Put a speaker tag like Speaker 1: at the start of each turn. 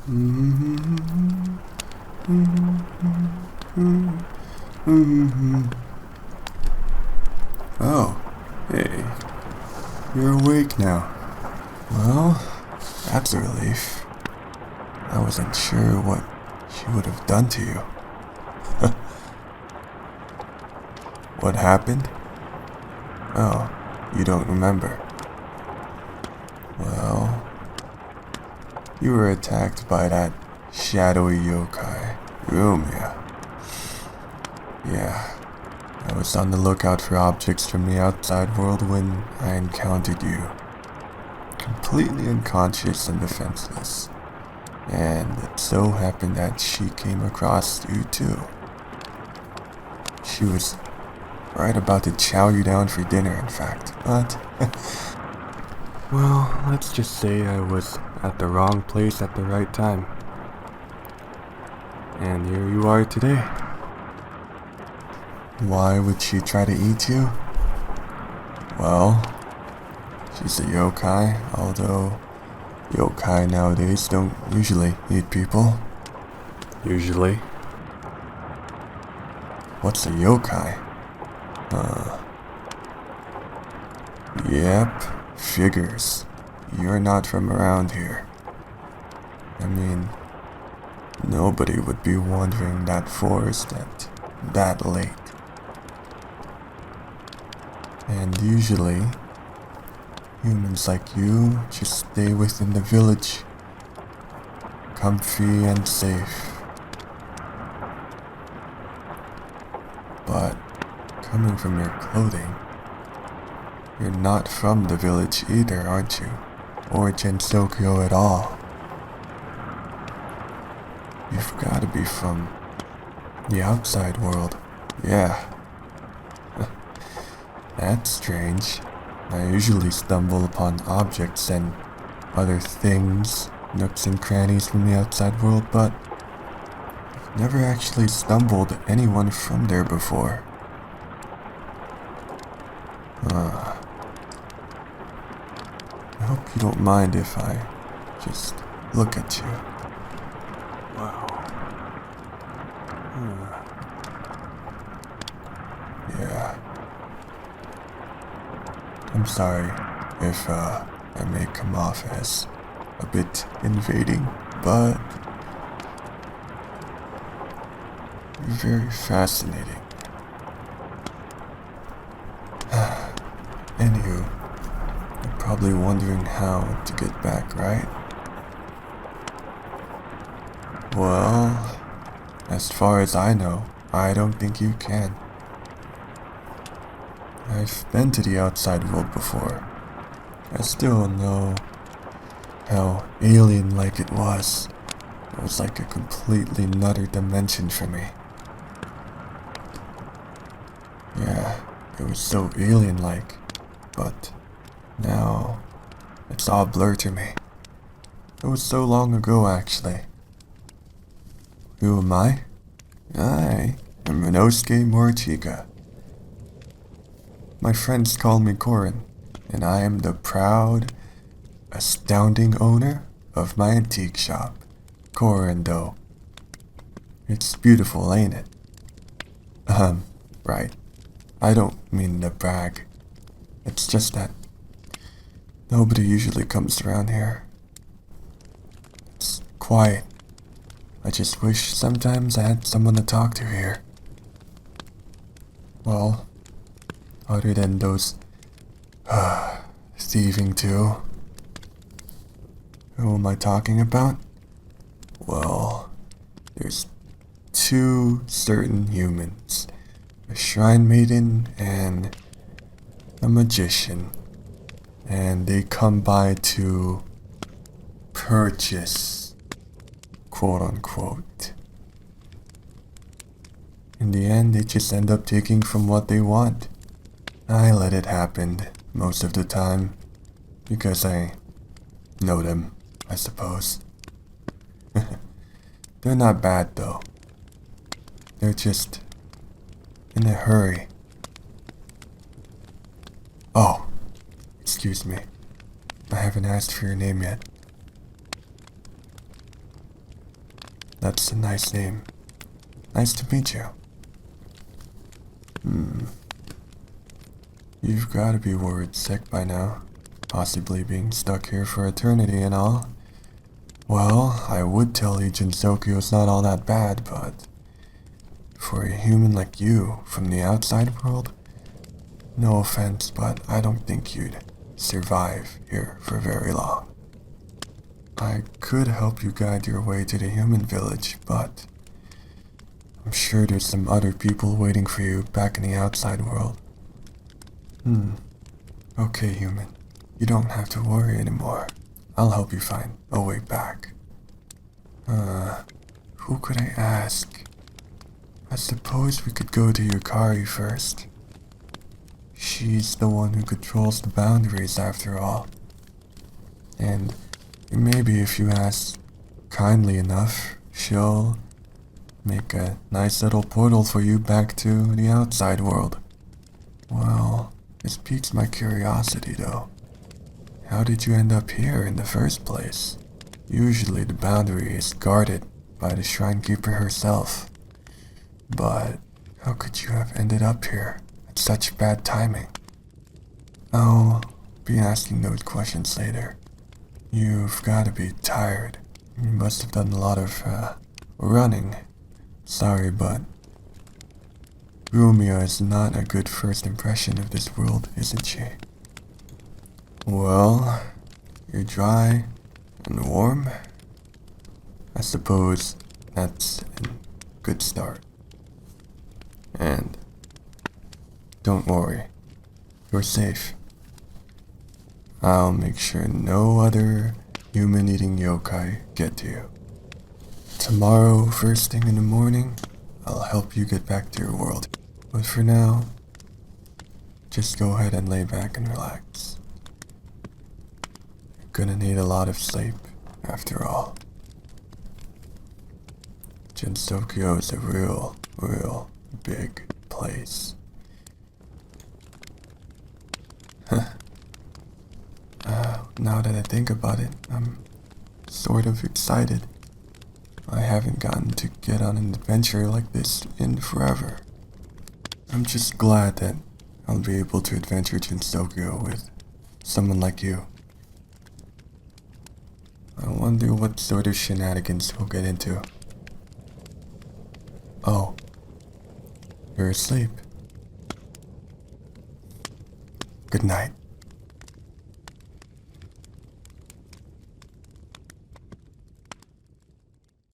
Speaker 1: Oh, hey, you're awake now. Well, that's a relief. I wasn't sure what she would have done to you. What happened? Oh, you don't remember. Well, you were attacked by that shadowy yokai, Rumia. Yeah, I was on the lookout for objects from the outside world when I encountered you. Completely unconscious and defenseless. And it so happened that she came across you too. She was right about to chow you down for dinner, in fact, but... well, let's just say I was at the wrong place at the right time. And here you are today. Why would she try to eat you? Well, she's a yokai, although yokai nowadays don't usually eat people. Usually. What's a yokai? Yep, figures. You're not from around here. I mean, nobody would be wandering that forest at that late. And usually, humans like you just stay within the village, comfy and safe. But coming from your clothing, you're not from the village either, aren't you? Or Jinsokyo at all. You've got to be from the outside world. Yeah. That's strange. I usually stumble upon objects and other things, nooks and crannies from the outside world, but I've never actually stumbled anyone from there before. I hope you don't mind if I just look at you. Wow. Yeah. I'm sorry if I may come off as a bit invading, but you're very fascinating. Anywho, you're probably wondering how to get back, right? Well, as far as I know, I don't think you can. I've been to the outside world before. I still know how alien-like it was. It was like a completely another dimension for me. Yeah, it was so alien-like, but now it's all blurred to me. It was so long ago, actually. Who am I? I am Rinnosuke Morichika. My friends call me Korin, and I am the proud, astounding owner of my antique shop, Korendo. It's beautiful, ain't it? Right. I don't mean to brag. It's just that nobody usually comes around here. It's quiet. I just wish sometimes I had someone to talk to here. Well, other than those thieving too. Who am I talking about? Well, there's two certain humans. A shrine maiden and a magician. And they come by to purchase, quote unquote. In the end, they just end up taking from what they want. I let it happen most of the time because I know them, I suppose. They're not bad though. They're just in a hurry. Oh, excuse me. I haven't asked for your name yet. That's a nice name. Nice to meet you. You've gotta be worried sick by now. Possibly being stuck here for eternity and all. Well, I would tell you Jinsokyo's not all that bad, but for a human like you from the outside world, no offense, but I don't think you'd survive here for very long. I could help you guide your way to the human village, but I'm sure there's some other people waiting for you back in the outside world. Okay, human. You don't have to worry anymore. I'll help you find a way back. Who could I ask? I suppose we could go to Yukari first. She's the one who controls the boundaries after all. And maybe if you ask kindly enough, she'll make a nice little portal for you back to the outside world. Well, this piques my curiosity though. How did you end up here in the first place? Usually the boundary is guarded by the shrine keeper herself. But how could you have ended up here at such bad timing? I'll be asking those questions later. You've got to be tired. You must have done a lot of running. Sorry, but Rumia is not a good first impression of this world, isn't she? Well, you're dry and warm. I suppose that's a good start. And don't worry, you're safe. I'll make sure no other human-eating yokai get to you. Tomorrow, first thing in the morning, I'll help you get back to your world. But for now, just go ahead and lay back and relax. You're gonna need a lot of sleep, after all. Jinsokyo is a real big place. Now that I think about it, I'm sort of excited. I haven't gotten to get on an adventure like this in forever. I'm just glad that I'll be able to adventure Jinsokyo with someone like you. I wonder what sort of shenanigans we'll get into. Oh, you're asleep. Good night.